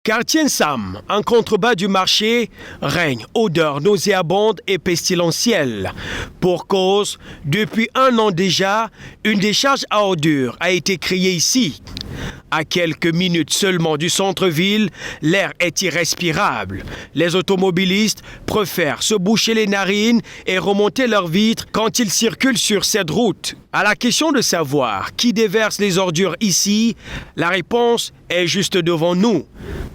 Quartier Nsam, en contrebas du marché, règne odeur nauséabonde et pestilentielle. Pour cause, depuis 1 an déjà, une décharge à ordures a été créée ici. À quelques minutes seulement du centre-ville, l'air est irrespirable. Les automobilistes préfèrent se boucher les narines et remonter leurs vitres quand ils circulent sur cette route. À la question de savoir qui déverse les ordures ici, la réponse est juste devant nous.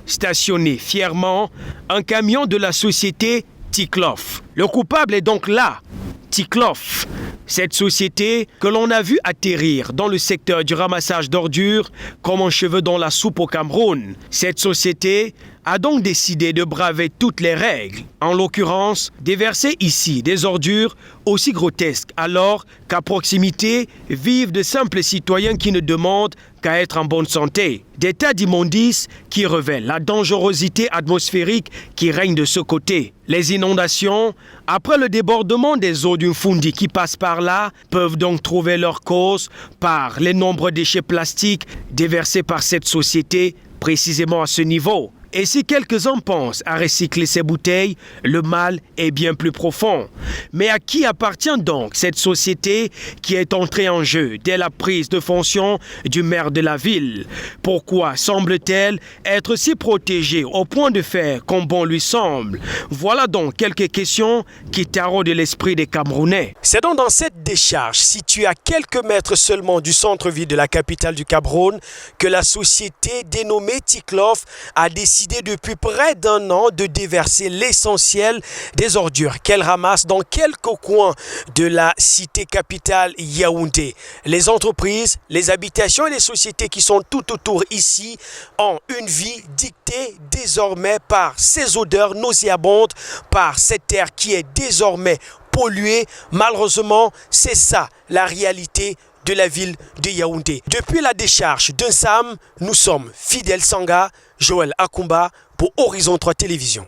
Stationné fièrement, un camion de la société Tiklof. Le coupable est donc là, Tiklof. Cette société que l'on a vu atterrir dans le secteur du ramassage d'ordures comme un cheveu dans la soupe au Cameroun. Cette société a donc décidé de braver toutes les règles. En l'occurrence, déverser ici des ordures aussi grotesques alors qu'à proximité vivent de simples citoyens qui ne demandent qu'à être en bonne santé. Des tas d'immondices qui révèlent la dangerosité atmosphérique qui règne de ce côté. Les inondations, après le débordement des eaux d'une Fundi qui passe par là, peuvent donc trouver leur cause par les nombreux déchets plastiques déversés par cette société précisément à ce niveau. Et si quelques-uns pensent à recycler ces bouteilles, le mal est bien plus profond. Mais à qui appartient donc cette société qui est entrée en jeu dès la prise de fonction du maire de la ville? Pourquoi semble-t-elle être si protégée au point de faire comme bon lui semble? Voilà donc quelques questions qui taraudent l'esprit des Camerounais. C'est donc dans cette décharge, située à quelques mètres seulement du centre-ville de la capitale du Cameroun, que la société dénommée Tiklof a décidé depuis près d'1 an de déverser l'essentiel des ordures qu'elle ramasse dans quelques coins de la cité capitale Yaoundé. Les entreprises, les habitations et les sociétés qui sont tout autour ici ont une vie dictée désormais par ces odeurs nauséabondes, par cet air qui est désormais pollué. Malheureusement, c'est ça la réalité de la ville de Yaoundé. Depuis la décharge de Nsam, nous sommes Fidel Sanga, Joël Akumba pour Horizon 3 Télévision.